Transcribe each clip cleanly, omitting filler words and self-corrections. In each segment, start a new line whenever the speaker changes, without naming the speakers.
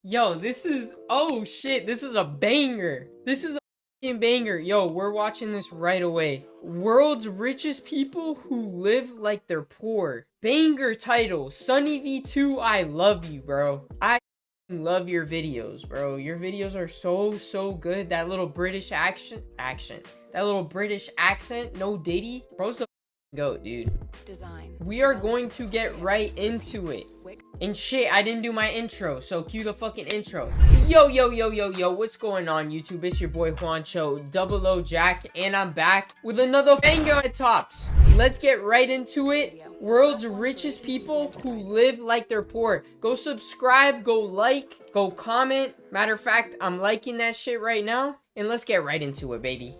Yo, this is, oh shit, this is a banger. This is a fucking banger. Yo, we're watching this right away. World's richest people who live like they're poor. Banger title. Sunny V2, I love you, bro. I love your videos, bro. Your videos are so good. That little British action. That little British accent, no Diddy. Bro's the goat, dude.
Design.
We are going to get right into it. And shit, I didn't do my intro, so cue the fucking intro. Yo, what's going on, YouTube? It's your boy Juancho, Double O Jack, and I'm back with another banger at tops. Let's get right into it. World's richest people who live like they're poor. Go subscribe, go like, go comment. Matter of fact, I'm liking that shit right now. And let's get right into it, baby.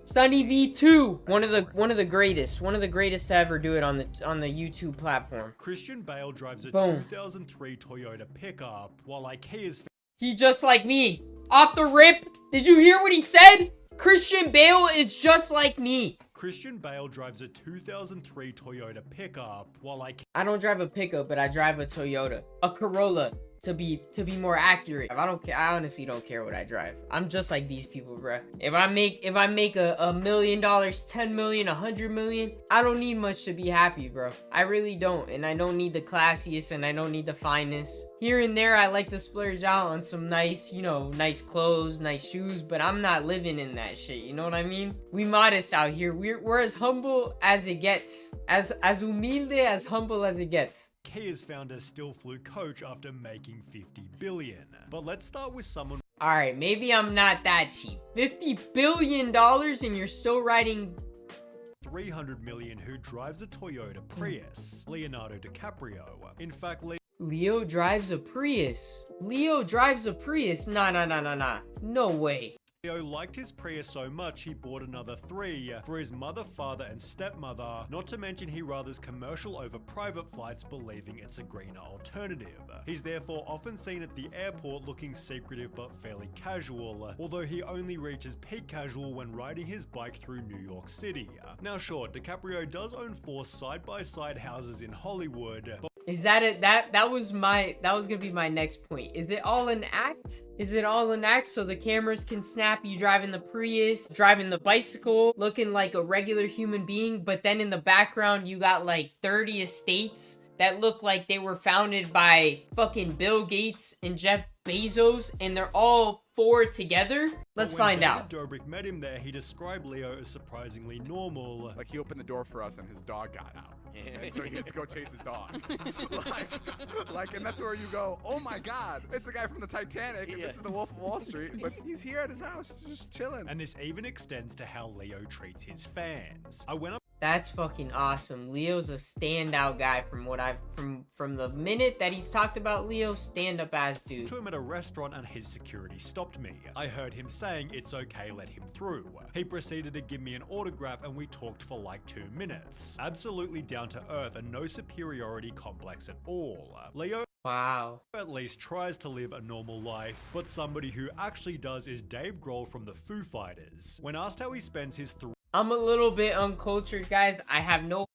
Sunny V2, one of the greatest to ever do it on the YouTube platform.
Christian Bale drives a
Boom.
2003 Toyota pickup, while Ikea's
He just like me. Off the rip, did you hear what he said? Christian Bale is just like me.
Christian Bale drives a 2003 Toyota pickup, while
I don't drive a pickup, but I drive a Toyota, a Corolla. To be more accurate, I don't care. I honestly don't care what I drive. I'm just like these people, bro. If I make a $1 million, 10 million, 100 million, I don't need much to be happy, bro. I really don't. And I don't need the classiest, and I don't need the finest. Here and there, I like to splurge out on some nice, nice clothes, nice shoes, but I'm not living in that shit. You know what I mean? We modest out here. We're as humble as it gets. As humilde, as humble as it gets.
Ikea's founder still flew coach after making 50 billion. But let's start with someone.
Alright, maybe I'm not that cheap. $50 billion and you're still riding
300 million who drives a Toyota Prius, Leonardo DiCaprio. In fact,
Leo drives a Prius. Leo drives a Prius? Nah. No way.
Leo liked his Prius so much he bought another 3 for his mother, father, and stepmother, not to mention he rathers commercial over private flights, believing it's a greener alternative. He's therefore often seen at the airport looking secretive but fairly casual, although he only reaches peak casual when riding his bike through New York City. Now sure, DiCaprio does own 4 side-by-side houses in Hollywood, but
Is that it? That was gonna be my next point. Is it all an act? Is it all an act so the cameras can snap you driving the Prius, driving the bicycle, looking like a regular human being, but then in the background you got like 30 estates that look like they were founded by fucking Bill Gates and Jeff Bezos, and they're all 4 together? Let's find out.
When David Dobrik met him there, he described Leo as surprisingly normal.
Like, he opened the door for us and his dog got out. And so he had to go chase his dog. and that's where you go, oh my god, it's the guy from the Titanic, and this is the Wolf of Wall Street, but he's here at his house, just chilling.
And this even extends to how Leo treats his fans. I went up
That's fucking awesome. Leo's a standout guy from what from the minute that he's talked about Leo, stand up ass dude.
to him at a restaurant and his security stopped me. I heard him saying it's okay, let him through. He proceeded to give me an autograph and we talked for like 2 minutes. Absolutely down to earth and no superiority complex at all. Leo
Wow.
at least tries to live a normal life, but somebody who actually does is Dave Grohl from the Foo Fighters. When asked how he spends his
I'm a little bit uncultured, guys. I have no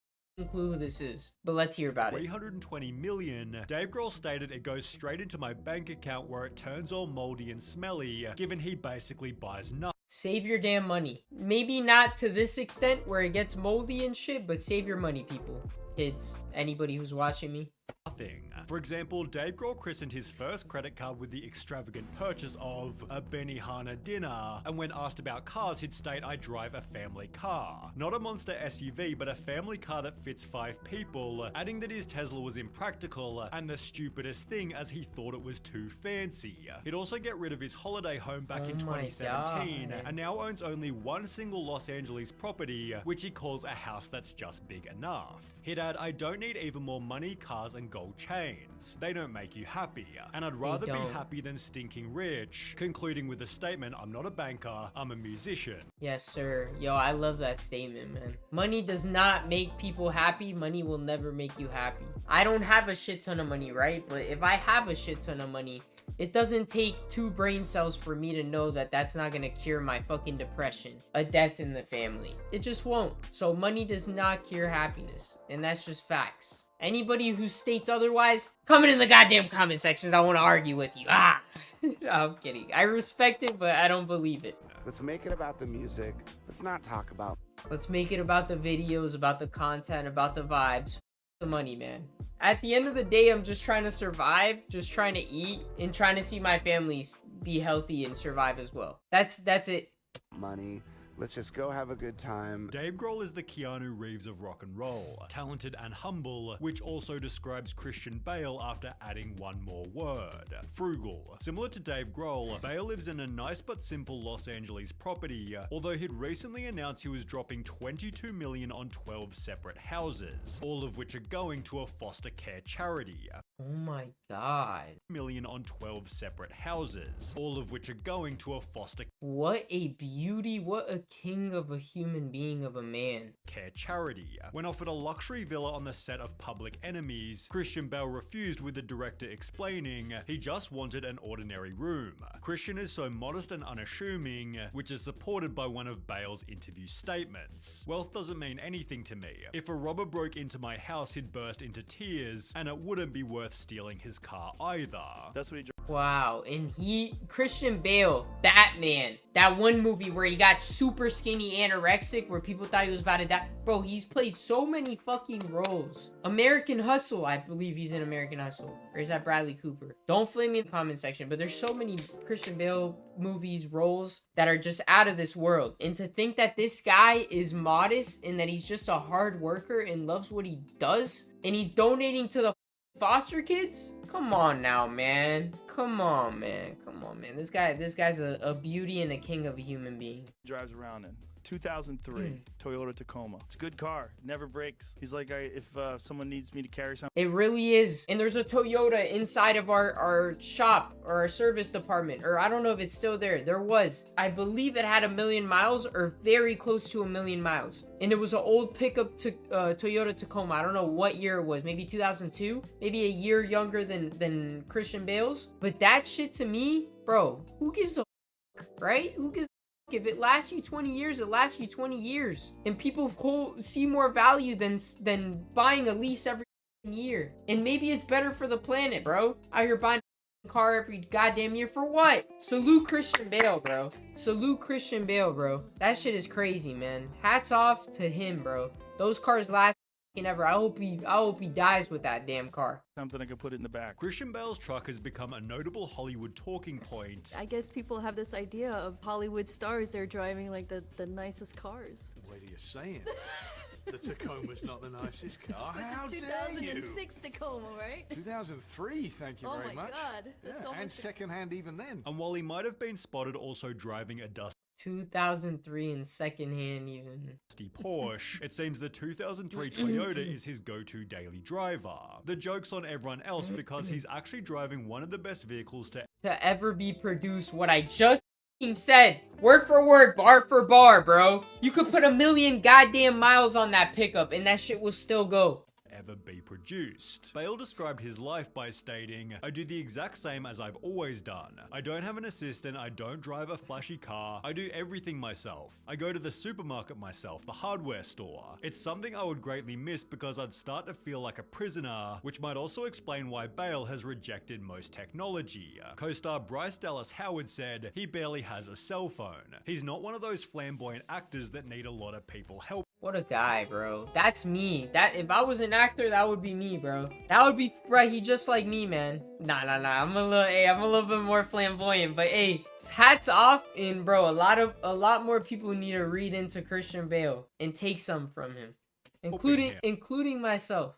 clue who this is, but let's hear about it.
320 million, Dave Grohl stated it goes straight into my bank account where it turns all moldy and smelly, given he basically buys nothing.
Save your damn money. Maybe not to this extent where it gets moldy and shit, but save your money, people. Kids, anybody who's watching me.
For example, Dave Grohl christened his first credit card with the extravagant purchase of a Benihana dinner, and when asked about cars, he'd state, I drive a family car. Not a monster SUV, but a family car that fits 5 people, adding that his Tesla was impractical and the stupidest thing as he thought it was too fancy. He'd also get rid of his holiday home back in
my
2017,
God.
and now owns only one single Los Angeles property, which he calls a house that's just big enough. He'd add, I don't need even more money, cars, and gold chains. They don't make you happy, and I'd rather be
don't.
happy than stinking rich, concluding with the statement, I'm not a banker, I'm a musician.
Yes, sir. Yo, I love that statement, man. Money does not make people happy. Money will never make you happy. I don't have a shit ton of money, right? But if I have a shit ton of money, it doesn't take 2 brain cells for me to know that that's not gonna cure my fucking depression, a death in the family. It just won't. So money does not cure happiness, and that's just facts. Anybody who states otherwise, comment in the goddamn comment sections. I want to argue with you. Ah, no, I'm kidding. I respect it, but I don't believe it.
Let's make it about the music. Let's not talk about.
Let's make it about the videos, about the content, about the vibes. The money, man. At the end of the day, I'm just trying to survive, just trying to eat, and trying to see my families be healthy and survive as well. That's it.
Money. Let's just go have a good time.
Dave Grohl is the Keanu Reeves of rock and roll, talented and humble, which also describes Christian Bale after adding one more word, frugal. Similar to Dave Grohl, Bale lives in a nice but simple Los Angeles property, although he'd recently announced he was dropping $22 million on 12 separate houses, all of which are going to a foster care charity.
Oh my god.
Million on 12 separate houses, all of which are going to a foster
What a beauty, what a king of a human being of a man.
care charity. When offered a luxury villa on the set of Public Enemies, Christian Bale refused, with the director explaining he just wanted an ordinary room. Christian is so modest and unassuming, which is supported by one of Bale's interview statements. Wealth doesn't mean anything to me. If a robber broke into my house, he'd burst into tears, and it wouldn't be worth stealing his car either.
That's what he.
Wow, and Christian Bale, Batman, that one movie where he got super skinny anorexic where people thought he was about to die. Bro, he's played so many fucking roles. American Hustle, I believe he's in American Hustle. Or is that Bradley Cooper? Don't flame me in the comment section, but there's so many Christian Bale movies, roles that are just out of this world. And to think that this guy is modest and that he's just a hard worker and loves what he does, and he's donating to the foster kids? Come on now, man. Come on, man. Come on, man. This guy's a beauty and a king of a human being.
Drives around in 2003 Toyota Tacoma. It's a good car, never breaks. He's like, if someone needs me to carry something.
It really is. And there's a Toyota inside of our shop or our service department, or I don't know if it's still there. There was. I believe it had 1 million miles or very close to 1 million miles. And it was an old pickup to Toyota Tacoma. I don't know what year it was. Maybe 2002. Maybe a year younger than Christian Bale's. But that shit to me, bro, who gives a fuck, right? Who gives if it lasts you 20 years, it lasts you 20 years. And people see more value than buying a lease every year. And maybe it's better for the planet, bro. Out here buying a car every goddamn year for what? Salute Christian Bale, bro. Salute Christian Bale, bro. That shit is crazy, man. Hats off to him, bro. Those cars last ever. I hope he dies with that damn car.
Something I could put it in the back.
Christian Bale's truck has become a notable Hollywood talking point.
I guess people have this idea of Hollywood stars, they're driving like the nicest cars.
What are you saying? The Tacoma's not the nicest car. How
It's a
dare you?
2006 Tacoma, right?
2003, thank you
Oh
very
my
much.
God, that's
Yeah, and
almost-
secondhand even then.
And while he might have been spotted also driving a dusty
2003 in secondhand even.
Porsche, it seems the 2003 Toyota is his go-to daily driver. The joke's on everyone else because he's actually driving one of the best vehicles to
ever be produced. What I just said, word for word, bar for bar, bro. You could put 1 million goddamn miles on that pickup and that shit will still go.
ever be produced. Bale described his life by stating, "I do the exact same as I've always done. I don't have an assistant, I don't drive a flashy car, I do everything myself. I go to the supermarket myself, the hardware store. It's something I would greatly miss because I'd start to feel like a prisoner," which might also explain why Bale has rejected most technology. Co-star Bryce Dallas Howard said, "He barely has a cell phone. He's not one of those flamboyant actors that need a lot of people help."
What a guy, bro. That's me. That if I was an actor, that would be me, bro. That would be, bro, he just like me, man. Nah. I'm a little bit more flamboyant, but hey, hats off. And bro, a lot more people need to read into Christian Bale and take some from him, including myself.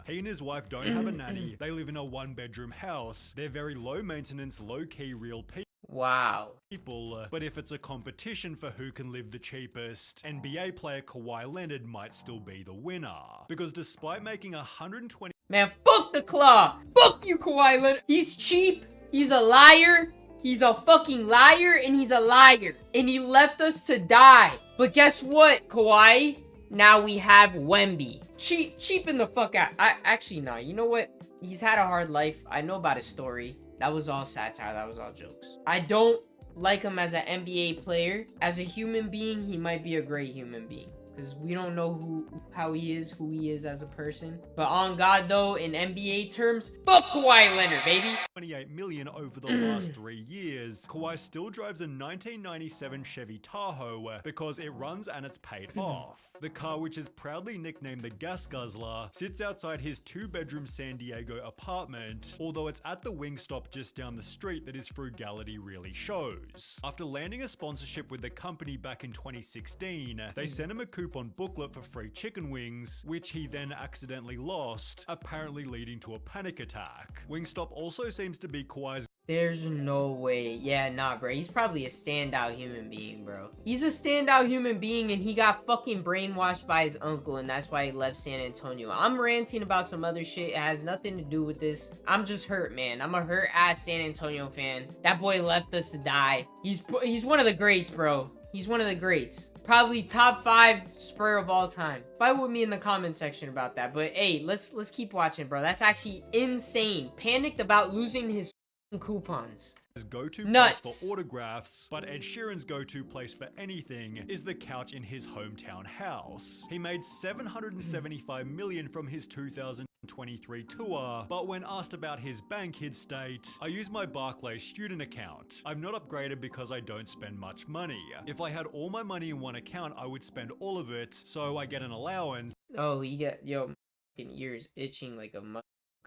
He and his wife don't have a nanny. They live in a one-bedroom house. They're very low maintenance, low-key real
Wow.
people, but if it's a competition for who can live the cheapest, NBA player Kawhi Leonard might still be the winner. Because despite making 120
Man, fuck the claw. Fuck you, Kawhi Leonard. He's cheap. He's a liar. He's a fucking liar, and he's a liar. And he left us to die. But guess what, Kawhi? Now we have Wemby. Cheaping the fuck out. Actually, nah. You know what? He's had a hard life. I know about his story. That was all satire. That was all jokes. I don't like him as an NBA player. As a human being, he might be a great human being. because we don't know how he is, who he is as a person. But on God, though, in NBA terms, fuck Kawhi Leonard, baby.
28 million over the last 3 years. Kawhi still drives a 1997 Chevy Tahoe because it runs and it's paid off. The car, which is proudly nicknamed the Gas Guzzler, sits outside his 2-bedroom San Diego apartment, although it's at the Wingstop just down the street that his frugality really shows. After landing a sponsorship with the company back in 2016, they sent him a coupon booklet for free chicken wings, which he then accidentally lost, apparently leading to a panic attack. Wingstop also seems to be Kawhi's.
There's no way. Yeah, nah, bro. He's probably a standout human being, bro. He's a standout human being, and he got fucking brainwashed by his uncle, and that's why he left San Antonio. I'm ranting about some other shit. It has nothing to do with this. I'm just hurt, man. I'm a hurt-ass San Antonio fan. That boy left us to die. He's one of the greats, bro. He's one of the greats. Probably top 5 Spur of all time. Fight with me in the comment section about that. But hey, let's keep watching, bro. That's actually insane. Panicked about losing his coupons.
His go-to
Nuts.
place for autographs, but Ed Sheeran's go-to place for anything is the couch in his hometown house. He made $775 million from his 2023 tour, but when asked about his bank, he'd state, "I use my Barclays student account. I've not upgraded because I don't spend much money. If I had all my money in one account, I would spend all of it, so I get an allowance."
Oh, he got, yo, fucking ears itching like a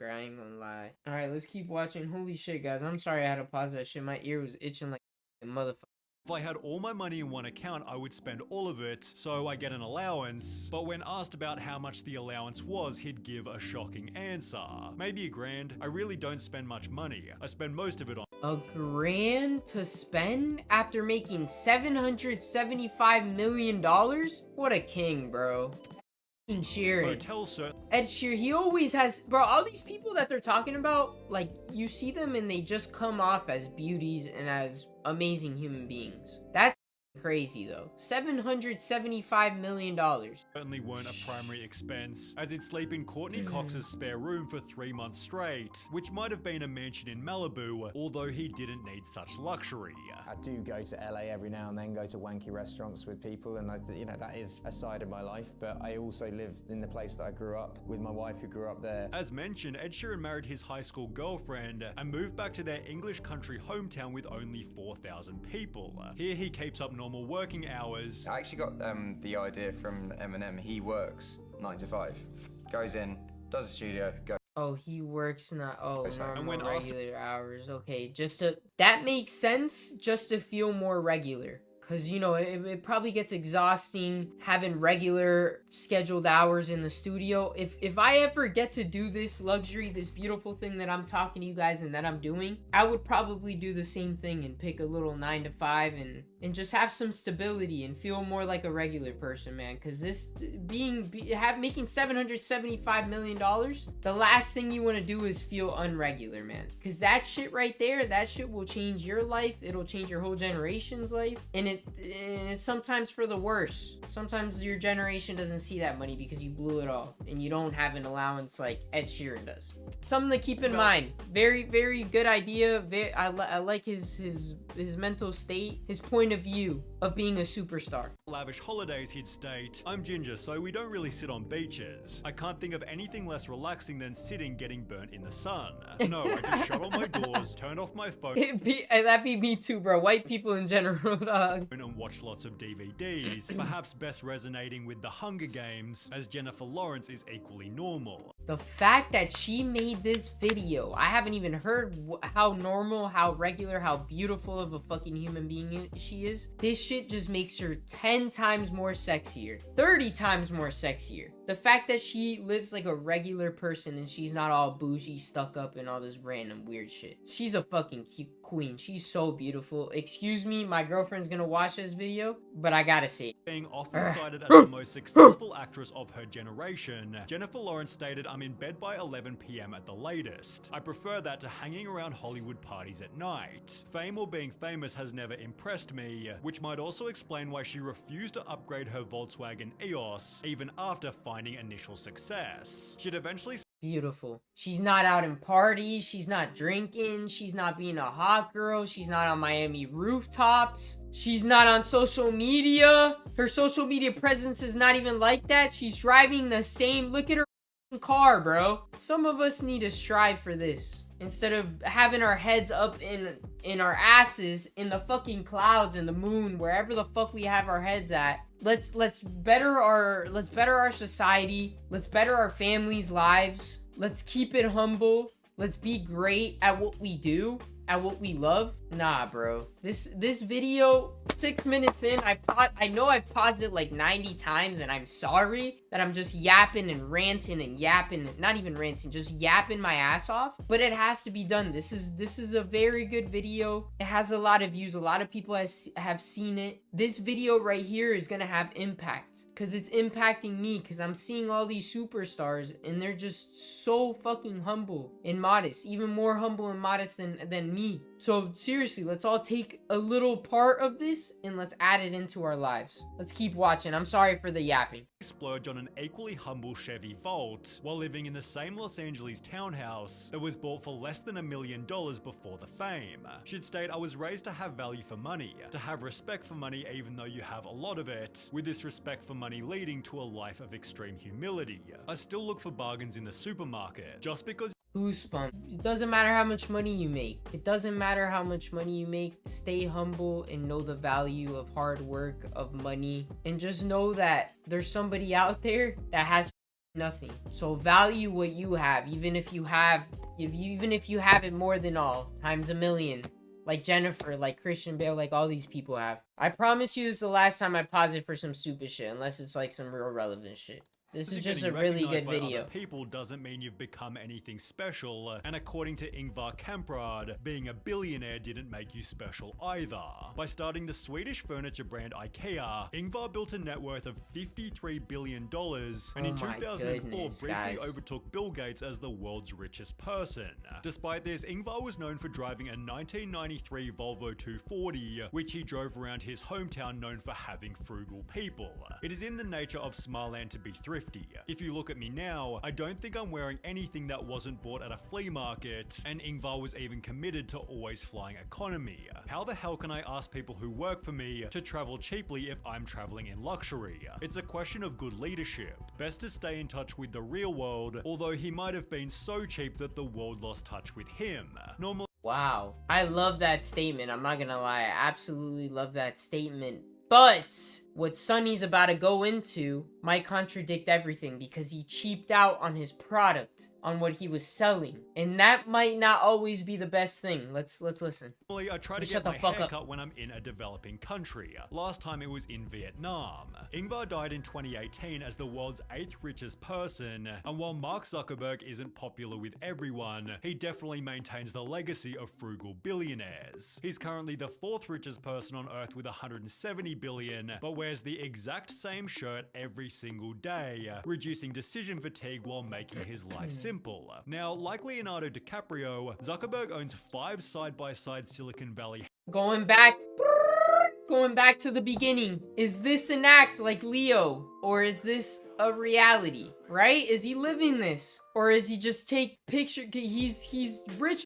I ain't gonna lie. Alright, let's keep watching. Holy shit, guys. I'm sorry I had to pause that shit. My ear was itching like a motherfucker.
If I had all my money in one account, I would spend all of it, so I get an allowance. But when asked about how much the allowance was, he'd give a shocking answer. Maybe $1,000. I really don't spend much money. I spend most of it on
$1,000 to spend after making $775 million? What a king, bro. Sheeran.
hotel, sir.
Ed Sheeran, he always has, bro, all these people that they're talking about, like, you see them and they just come off as beauties and as amazing human beings. That's crazy, though. $775 million.
Certainly weren't a primary expense, as he'd sleep in Courtney Cox's spare room for 3 months straight, which might have been a mansion in Malibu, although he didn't need such luxury.
I do go to LA every now and then, go to wanky restaurants with people, and you know, that is a side of my life, but I also live in the place that I grew up with my wife who grew up there.
As mentioned, Ed Sheeran married his high school girlfriend and moved back to their English country hometown with only 4,000 people. Here he keeps up normal working hours.
I actually got the idea from Eminem. He works 9 to 5, goes in, does a studio, goes.
Oh, he works not. Oh,
sorry.
normal,
And when asked-
regular hours. Okay, just to that makes sense. Just to feel more regular. Because, you know, it probably gets exhausting having regular scheduled hours in the studio. If I ever get to do this luxury, this beautiful thing that I'm talking to you guys and that I'm doing, I would probably do the same thing and pick a little 9 to 5 and just have some stability and feel more like a regular person, man. Because this making $775 million, the last thing you want to do is feel unregular, man. Because that shit right there, that shit will change your life. It'll change your whole generation's life. And it's sometimes for the worse. Sometimes your generation doesn't see that money because you blew it all and you don't have an allowance like Ed Sheeran does. Something to keep in mind. Very, very good idea. I like his mental state, his point of view of being a superstar.
Lavish holidays, he'd state, "I'm ginger, so we don't really sit on beaches. I can't think of anything less relaxing than sitting getting burnt in the sun. No, I just shut all my doors, turn off my phone."
That'd be me too, bro. White people in general, dog.
And watch lots of DVDs, perhaps best resonating with The Hunger Games, as Jennifer Lawrence is equally normal.
The fact that she made this video, I haven't even heard how normal, how regular, how beautiful of a fucking human being she is. This shit just makes her 10 times more sexier, 30 times more sexier. The fact that she lives like a regular person and she's not all bougie, stuck up, and all this random weird shit. She's a fucking cute queen. She's so beautiful. Excuse me, my girlfriend's gonna watch this video, but I gotta say it.
Being often cited as the most successful actress of her generation, Jennifer Lawrence stated, "I'm in bed by 11 p.m. at the latest. I prefer that to hanging around Hollywood parties at night. Fame or being famous has never impressed me," which might also explain why she refused to upgrade her Volkswagen EOS even after finding initial success. She'd eventually
Beautiful. She's not out in parties. She's not drinking. She's not being a hot girl. She's not on Miami rooftops. She's not on social media. Her social media presence is not even like that. She's driving the same. Look at her car, bro. Some of us need to strive for this. Instead of having our heads up in our asses in the fucking clouds and the moon, wherever the fuck we have our heads at. Let's better our society. Let's better our families' lives. Let's keep it humble. Let's be great at what we do, at what we love. Nah, bro. This video, 6 minutes in, I know I've paused it like 90 times, and I'm sorry that I'm just yapping and ranting and yapping. Not even ranting, just yapping my ass off. But it has to be done. This is a very good video. It has a lot of views. A lot of people have seen it. This video right here is gonna have impact, because it's impacting me, because I'm seeing all these superstars and they're just so fucking humble and modest, even more humble and modest than me. So seriously, let's all take a little part of this and let's add it into our lives. Let's keep watching. I'm sorry for the yapping.
Splurge on an equally humble Chevy Volt while living in the same Los Angeles townhouse that was bought for less than $1 million before the fame. Should state I was raised to have value for money, to have respect for money even though you have a lot of it, with this respect for money leading to a life of extreme humility. I still look for bargains in the supermarket, just because
Goosebumps. It doesn't matter how much money you make. It doesn't matter how much money you make. Stay humble and know the value of hard work, of money, and just know that there's somebody out there that has nothing. So value what you have, even if you have it more than all, times a million. Like Jennifer, like Christian Bale, like all these people have. I promise you this is the last time I pause it for some stupid shit, unless it's like some real relevant shit. This is just a really good video.
People doesn't mean you've become anything special, and according to Ingvar Kamprad, being a billionaire didn't make you special either. By starting the Swedish furniture brand IKEA, Ingvar built a net worth of $53 billion, and in 2004 briefly overtook Bill Gates as the world's richest person. Despite this, Ingvar was known for driving a 1993 Volvo 240, which he drove around his hometown, known for having frugal people. It is in the nature of Smartland to be thrifty. If you look at me now, I don't think I'm wearing anything that wasn't bought at a flea market, and Ingvar was even committed to always flying economy. How the hell can I ask people who work for me to travel cheaply if I'm traveling in luxury? It's a question of good leadership. Best to stay in touch with the real world, although he might have been so cheap that the world lost touch with him. Normally,
wow, I love that statement. I'm not gonna lie, I absolutely love that statement. But what Sonny's about to go into might contradict everything, because he cheaped out on his product, on what he was selling, and that might not always be the best thing. Let's listen.
I try to get my hair cut when I'm in a developing country. Last time it was in Vietnam. Ingvar died in 2018 as the world's 8th richest person, and while Mark Zuckerberg isn't popular with everyone, he definitely maintains the legacy of frugal billionaires. He's currently the 4th richest person on earth with 170 billion, but wears the exact same shirt every single day, reducing decision fatigue while making his life simple. Now, like Leonardo DiCaprio, Zuckerberg owns 5 side-by-side Silicon Valley.
Going back to the beginning. Is this an act like Leo? Or is this a reality, right? Is he living this? Or is he just take picture? He's rich,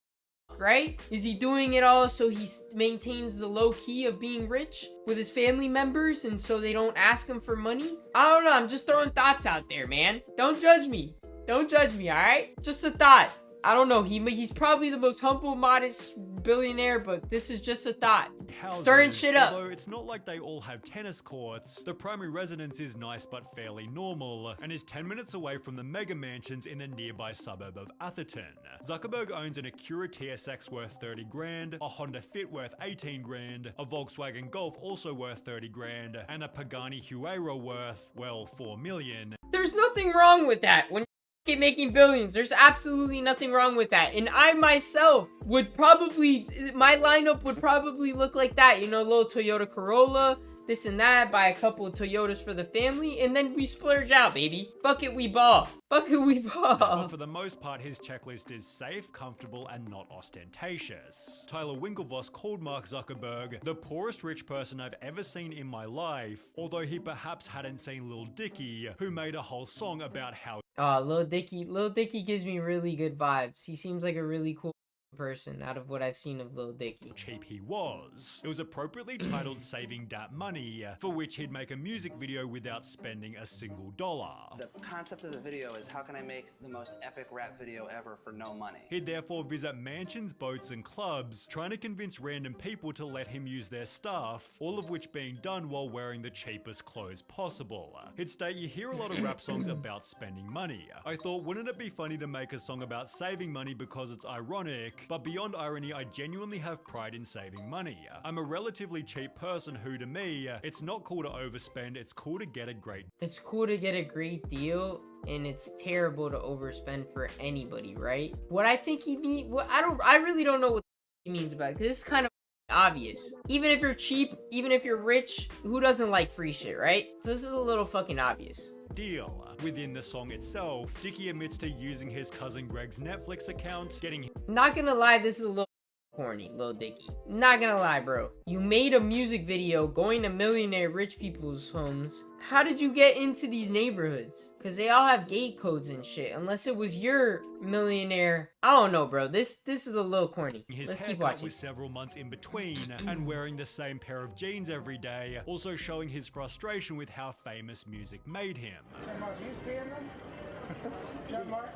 right? Is he doing it all so he maintains the low key of being rich with his family members, and so they don't ask him for money? I don't know. I'm just throwing thoughts out there, man. Don't judge me. Don't judge me, all right? Just a thought. I don't know. He's probably the most humble, modest billionaire, but this is just a thought. Stirring shit up.
Although it's not like they all have tennis courts, the primary residence is nice but fairly normal, and is 10 minutes away from the mega mansions in the nearby suburb of Atherton. Zuckerberg owns an Acura TSX worth 30 grand, a Honda Fit worth 18 grand, a Volkswagen Golf also worth 30 grand, and a Pagani Huayra worth, well, 4 million.
There's nothing wrong with that. When making billions, there's absolutely nothing wrong with that. And I myself would probably, my lineup would probably look like that, you know, a little Toyota Corolla, this and that, buy a couple of Toyotas for the family, and then we splurge out, baby. Fuck it, we ball. Fuck it, we ball.
But for the most part, his checklist is safe, comfortable, and not ostentatious. Tyler Winklevoss called Mark Zuckerberg the poorest rich person I've ever seen in my life, although he perhaps hadn't seen Lil Dicky, who made a whole song about how
Lil Dicky gives me really good vibes. He seems like a really cool person out of what I've seen of Lil Dicky.
Cheap he was. It was appropriately titled Saving Dat Money, for which he'd make a music video without spending a single dollar.
The concept of the video is how can I make the most epic rap video ever for no money?
He'd therefore visit mansions, boats and clubs, trying to convince random people to let him use their stuff, all of which being done while wearing the cheapest clothes possible. He'd state you hear a lot of rap songs about spending money. I thought, wouldn't it be funny to make a song about saving money because it's ironic? But beyond irony, I genuinely have pride in saving money. I'm a relatively cheap person who, to me, it's not cool to overspend, it's cool to get a great
It's cool to get a great deal, and it's terrible to overspend for anybody, right? What I think he mean, I really don't know what he means by it, because it's kind of obvious. Even if you're cheap, even if you're rich, who doesn't like free shit, right? So this is a little fucking obvious.
deal. Within the song itself, Dicky admits to using his cousin Greg's Netflix account, getting
Not gonna lie, this is a little corny, Lil Dicky. Not gonna lie, bro. You made a music video going to millionaire rich people's homes. How did you get into these neighborhoods? Because they all have gate codes and shit. Unless it was your millionaire. I don't know, bro. This is a little corny.
his
Let's keep
haircut
watching.
with several months in between, and wearing the same pair of jeans every day, also showing his frustration with how famous music made him.
Mark, you seeing them? Jean Mark?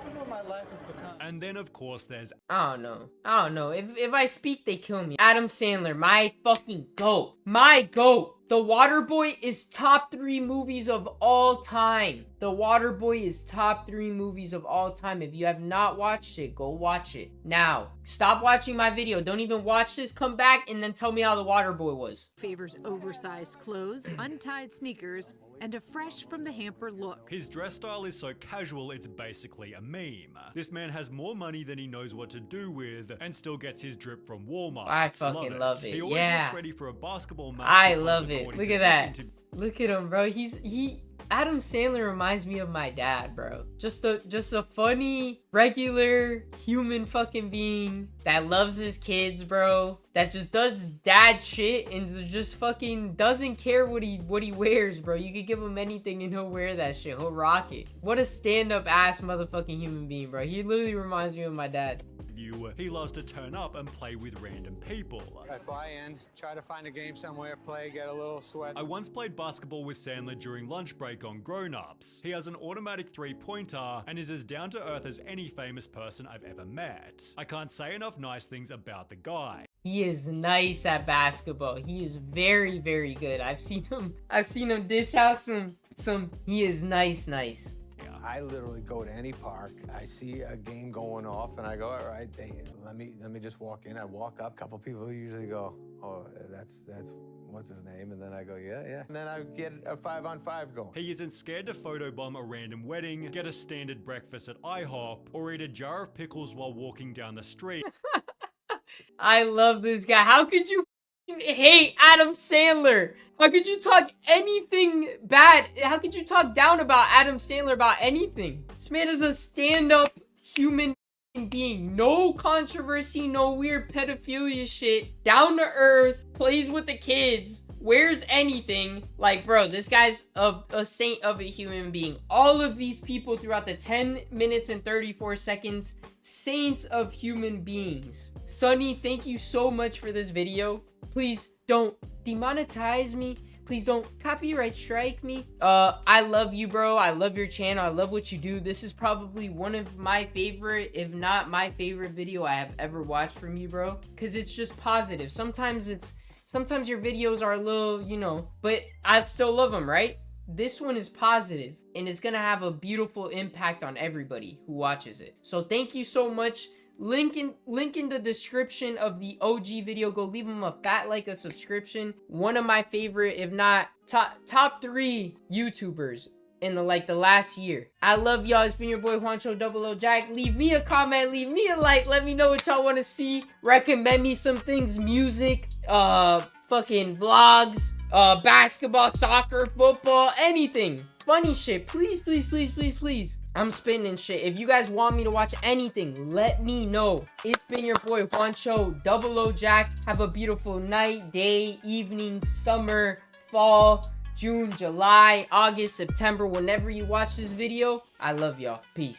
Look what my life has become.
And then of course there's
I don't know. If I speak, they kill me. Adam Sandler, my fucking GOAT. My GOAT. The Waterboy is top 3 movies of all time. The Waterboy is top 3 movies of all time. If you have not watched it, go watch it. Now, stop watching my video. Don't even watch this. Come back and then tell me how The Waterboy was.
Favors oversized clothes, untied sneakers, and a fresh from the hamper look.
his dress style is so casual it's basically a meme. This man has more money than he knows what to do with, and still gets his drip from Walmart.
I fucking love it.
He always
Yeah.
looks ready for a basketball match.
I
because
love it.
according
Look
to
at
this
that. Look at him, bro. Adam Sandler reminds me of my dad, bro. Just a funny, regular human fucking being that loves his kids, bro. That just does dad shit and just fucking doesn't care what he wears, bro. You could give him anything and he'll wear that shit. He'll rock it. What a stand-up ass motherfucking human being, bro. He literally reminds me of my dad.
He loves to turn up and play with random people.
I fly in, try to find a game somewhere, play, get a little sweat.
I once played basketball with Sandler during lunch break on Grown Ups. He has an automatic 3-pointer and is as down to earth as any famous person I've ever met. I can't say enough nice things about the guy.
He is nice at basketball. He is very, very good. I've seen him dish out some. He is nice.
I literally go to any park. I see a game going off, and I go, all right, let me just walk in. I walk up. A couple people usually go, oh, that's what's his name? And then I go, yeah. And then I get a 5-on-5 going.
He isn't scared to photobomb a random wedding, get a standard breakfast at IHOP, or eat a jar of pickles while walking down the street.
I love this guy. How could you hate Adam Sandler? How could you talk anything bad? How could you talk down about Adam Sandler about anything? This man is a stand-up human being. No controversy, no weird pedophilia shit. Down to earth, plays with the kids, wears anything. Like, bro, this guy's a saint of a human being. All of these people throughout the 10 minutes and 34 seconds, saints of human beings. Sonny, thank you so much for this video. Please don't demonetize me. Please don't copyright strike me. I love you, bro. I love your channel. I love what you do. This is probably one of my favorite, if not my favorite video I have ever watched from you, bro. Because it's just positive. Sometimes your videos are a little, but I still love them, right? This one is positive, and it's gonna have a beautiful impact on everybody who watches it. So thank you so much. Link in the description of the OG video. Go leave him a fat like, a subscription. One of my favorite, if not top 3 YouTubers in the last year. I love y'all. It's been your boy Juancho 00 Jack. Leave me a comment, leave me a like, let me know what y'all want to see. Recommend me some things, music, fucking vlogs, basketball, soccer, football, anything. Funny shit. Please. I'm spinning shit. If you guys want me to watch anything, let me know. It's been your boy Juancho 00 Jack. Have a beautiful night, day, evening, summer, fall. June, July, August, September, whenever you watch this video. I love y'all. Peace.